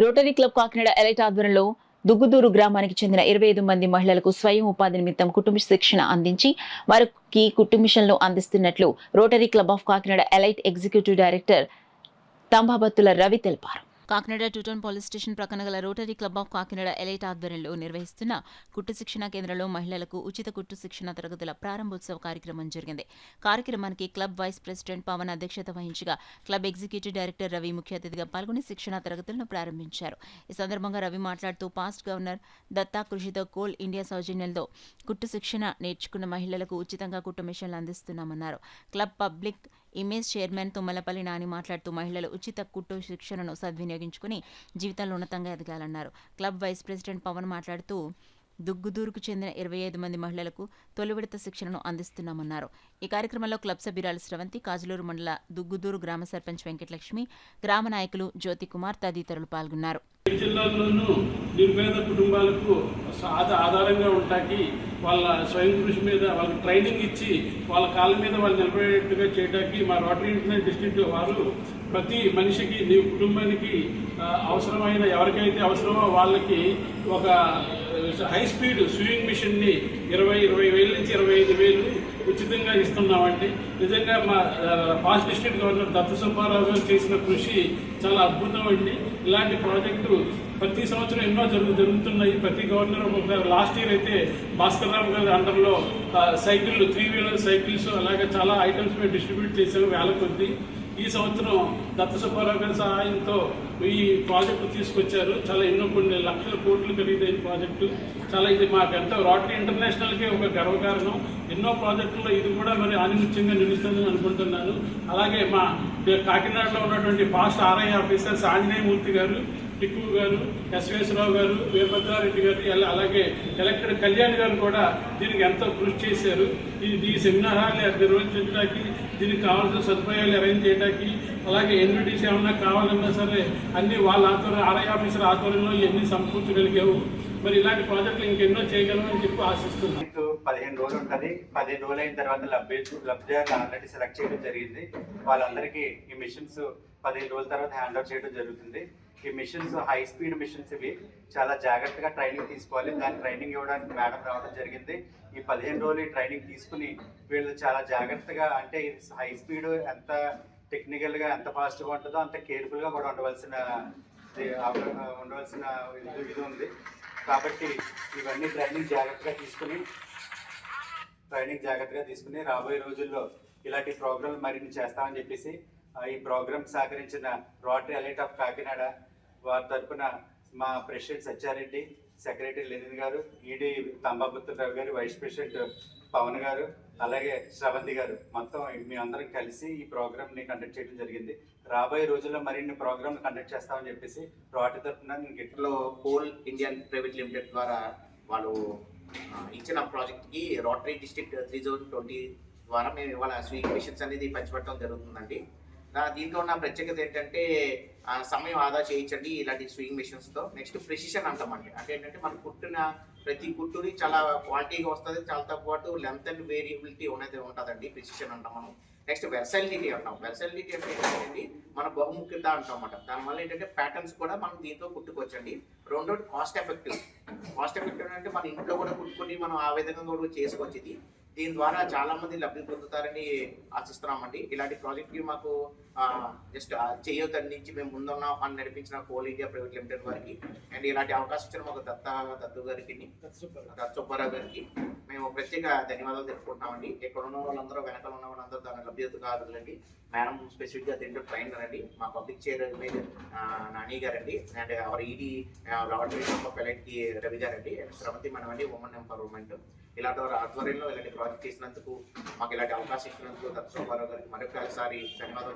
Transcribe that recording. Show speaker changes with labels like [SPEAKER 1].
[SPEAKER 1] Rotary club Kakinada elite ఆధ్వర్యంలో దుగ్గుదూరు గ్రామానికి చెందిన 25 మంది మహిళలకు స్వయం ఉపాధి నిమిత్తం కుటుంబ శిక్షణ అందించి వారికి కుటుంబిషన్లు అందిస్తున్నట్లు Rotary club of Kakinada elite executive director Tambabattula Ravi తెలిపారు. కాకినాడ టూటౌన్ పోలీస్ స్టేషన్ ప్రక్కన గల Rotary club of Kakinada elite ఆధ్వర్యంలో నిర్వహిస్తున్న కుట్టు శిక్షణ కేంద్రంలో మహిళలకు ఉచిత కుట్టు శిక్షణ తరగతుల ప్రారంభోత్సవ కార్యక్రమం జరిగింది. కార్యక్రమానికి క్లబ్ వైస్ ప్రెసిడెంట్ పవన్ అధ్యక్షత వహించగా క్లబ్ ఎగ్జిక్యూటివ్ డైరెక్టర్ రవి ముఖ్య అతిథిగా పాల్గొని శిక్షణ తరగతులను ప్రారంభించారు. ఈ సందర్భంగా రవి మాట్లాడుతూ పాస్ట్ గవర్నర్ దత్తా కృషితో కోల్ ఇండియా సౌజన్యంలో కుట్టు శిక్షణ నేర్చుకున్న మహిళలకు ఉచితంగా కుట్టు మిషన్లు అందిస్తున్నామన్నారు. Club public image chairman Tummalapalli Nani మాట్లాడుతూ మహిళలు ఉచిత కుట్టు శిక్షణను సద్వినియోగించుకుని జీవితంలో ఉన్నతంగా ఎదగాలన్నారు. క్లబ్ వైస్ ప్రెసిడెంట్ పవన్ మాట్లాడుతూ దుగ్గుదూరుకు చెందిన 25 మంది మహిళలకు తొలి విడత శిక్షణను అందిస్తున్నామన్నారు. ఈ కార్యక్రమంలో క్లబ్ సభ్యురాలు స్రవంతి, కాజులూరు మండల దుగ్గుదూరు గ్రామ సర్పంచ్ వెంకటలక్ష్మి, గ్రామ నాయకులు జ్యోతి కుమార్ తదితరులు పాల్గొన్నారు.
[SPEAKER 2] జిల్లాల్లోనూ నిరుపేద కుటుంబాలకు ఆధారంగా ఉంటాకి వాళ్ళ స్వయం కృషి మీద వాళ్ళకి ట్రైనింగ్ ఇచ్చి వాళ్ళ కాళ్ళ మీద వాళ్ళు నిలబడేట్టుగా చేయడానికి మా రోటరీ ఇంటర్నేషనల్ డిస్ట్రిక్ట్ వారు ప్రతి మనిషికి నీ కుటుంబానికి అవసరమైన ఎవరికైతే అవసరమో వాళ్ళకి ఒక హై స్పీడ్ స్వింగ్ మిషన్ని 20,000 నుంచి 25,000 ఉచితంగా ఇస్తున్నామండి. నిజంగా మా పాస్ట్ డిస్ట్రిక్ట్ గవర్నర్ దత్త సుబ్బారావు గారు చేసిన కృషి చాలా అద్భుతం అండి. ఇలాంటి ప్రాజెక్టు ప్రతి సంవత్సరం ఎన్నో జరుగుతున్నాయి. ప్రతి గవర్నర్ లాస్ట్ ఇయర్ అయితే భాస్కర్ రావు గారి అండర్లో సైకిళ్ళు 3 వీలర్ సైకిల్స్ అలాగే చాలా ఐటమ్స్ మేము డిస్ట్రిబ్యూట్ చేసాము వేల కొద్దీ. ఈ సంవత్సరం దత్త సుబ్బారావు గారి సహాయంతో ఈ ప్రాజెక్టు తీసుకొచ్చారు. చాలా ఎన్నో కొన్ని లక్షల కోట్లు ఖరీదైన ప్రాజెక్టు. చాలా ఇది మాకు ఎంతో రోటరీ ఇంటర్నేషనల్కే ఒక గర్వకారణం. ఎన్నో ప్రాజెక్టుల్లో ఇది కూడా మరి ఆనిముత్యంగా నిలుస్తుందని అనుకుంటున్నాను. అలాగే మా కాకినాడలో ఉన్నటువంటి పాస్ట్ ఆర్ఐ ఆఫీసర్స్ ఆంజనేయమూర్తి గారు, టిక్కు గారు, ఎస్వేశ్వరరావు గారు, వీరభద్రారెడ్డి గారు, అలాగే కలెక్టర్ కళ్యాణ్ గారు కూడా దీనికి ఎంతో కృషి చేశారు. ఈ సెమినార్లు నిర్వహించడానికి దీనికి కావాల్సిన సదుపాయాలు అరేంజ్ చేయడానికి అలాగే ఎన్విటీసీ ఏమన్నా కావాలన్నా సరే అన్ని వాళ్ళ ఆధ్వర్యం ఆర్ఐ ఆఫీసర్ ఆధ్వర్యంలో ఇవన్నీ సమకూర్చగలిగావు. మరి ఇలాంటి ప్రాజెక్టులు ఇంకెన్నో చేయగలమని చెప్పి ఆశిస్తున్నాను.
[SPEAKER 3] 15 రోజులు ఉంటుంది. 15 రోజులు అయిన తర్వాత లబ్ధిదారులు ఆల్రెడీ సెలెక్ట్ చేయడం జరిగింది. వాళ్ళందరికీ ఈ మిషన్స్ 15 రోజుల తర్వాత హ్యాండ్ ఓవర్ చేయడం జరుగుతుంది. ఈ మిషన్స్ హై స్పీడ్ మిషన్స్ ఇవి చాలా జాగ్రత్తగా ట్రైనింగ్ తీసుకోవాలి. దాని ట్రైనింగ్ ఇవ్వడానికి మేడం రావడం జరిగింది. ఈ 15 రోజులు ఈ ట్రైనింగ్ తీసుకుని వీళ్ళు చాలా జాగ్రత్తగా అంటే హై స్పీడ్ ఎంత టెక్నికల్గా ఎంత ఫాస్ట్గా ఉంటుందో అంత కేర్ఫుల్గా కూడా ఉండవలసిన ఇది ఉంది. కాబట్టి ఇవన్నీ ట్రైనింగ్ జాగ్రత్తగా తీసుకుని రాబోయే రోజుల్లో ఇలాంటి ప్రోగ్రాంలు మరిన్ని చేస్తామని చెప్పేసి ఈ ప్రోగ్రామ్ సహకరించిన రోటరీ ఎలైట్ ఆఫ్ కాకినాడ వారి తరఫున మా ప్రెసిడెంట్ సత్యారెడ్డి, సెక్రటరీ లెనిన్ గారు, ఈడీ తంబాబత్తుల రావు గారు, వైస్ ప్రెసిడెంట్ పవన్ గారు, అలాగే శ్రవంతి గారు మొత్తం మీ అందరం కలిసి ఈ ప్రోగ్రామ్ని కండక్ట్ చేయడం జరిగింది. రాబోయే రోజుల్లో మరిన్ని ప్రోగ్రాంలు కండక్ట్ చేస్తామని చెప్పేసి రోటరీ తరఫున
[SPEAKER 4] గిట్లో కోల్ ఇండియన్ ప్రైవేట్ లిమిటెడ్ ద్వారా వాళ్ళు ఇచ్చిన ప్రాజెక్ట్కి రోటరీ డిస్ట్రిక్ట్ 3020 ద్వారా మేము ఇవాళ స్వింగ్ మిషన్స్ అనేది పంచిపెట్టడం జరుగుతుందండి. దీంట్లో ఉన్న ప్రత్యేకత ఏంటంటే సమయం ఆదా చేయించండి ఇలాంటి స్వింగ్ మిషన్స్తో. నెక్స్ట్ ప్రెసిషన్ అంటామండి. అంటే ఏంటంటే మనం కుట్టిన ప్రతి కుట్టుని చాలా క్వాలిటీగా వస్తుంది, చాలా పాటు లెంత్ అండ్ వేరియబిలిటీ అనేది ఉంటుందండి. ప్రెసిషన్ అంటాం మనం. నెక్స్ట్ వెర్సాలిటీ అంటాం. వెర్సాలిటీ అంటే ఏంటంటే మన బహుముఖ్యత అంటాం అన్నమాట. దానివల్ల ఏంటంటే ప్యాటర్న్స్ కూడా మనం దీంతో కుట్టుకోవచ్చండి. రెండోది కాస్ట్ ఎఫెక్టివ్ అంటే మన ఇంట్లో కూడా కుట్టుకొని మనం ఆ విధంగా కూడా చేసుకోవచ్చు. దీని ద్వారా చాలా మంది లబ్ధి పొందుతారని ఆశిస్తున్నామండి. ఇలాంటి ప్రాజెక్ట్కి మాకు జస్ట్ చేయొద్దని నుంచి మేము ముందున్నాం అని నడిపించిన కోల్ ఇండియా ప్రైవేట్ లిమిటెడ్ వారికి అండ్ ఇలాంటి అవకాశం ఇచ్చిన మాకు దత్తు గారికి, దత్త సుబ్బారావు గారికి మేము ప్రత్యేక ధన్యవాదాలు తెలుపుకుంటున్నామండి. ఇక్కడ ఉన్న వాళ్ళందరూ వెనకాల ఉన్న వాళ్ళందరూ దాని లభ్యత కాదులండి. మేడం స్పెసిఫిక్గా దీంట్లో ట్రైనర్ అండి. మా పబ్లిక్ చైర్మన్ నాని గారండి and our ED Rotary club of ఎలైట్కి రవి గారండి అండ్ శ్రవంతి మనం అండి ఉమెన్ ఎంపవర్మెంట్. ఇలాంటి వారి ఆధ్వర్యంలో ఇలాంటి ప్రాజెక్ట్ చేసినందుకు మాకు ఇలాంటి అవకాశం ఇచ్చినందుకు దత్త సుబ్బారావు గారికి మరొకసారి ధన్యవాదాలు.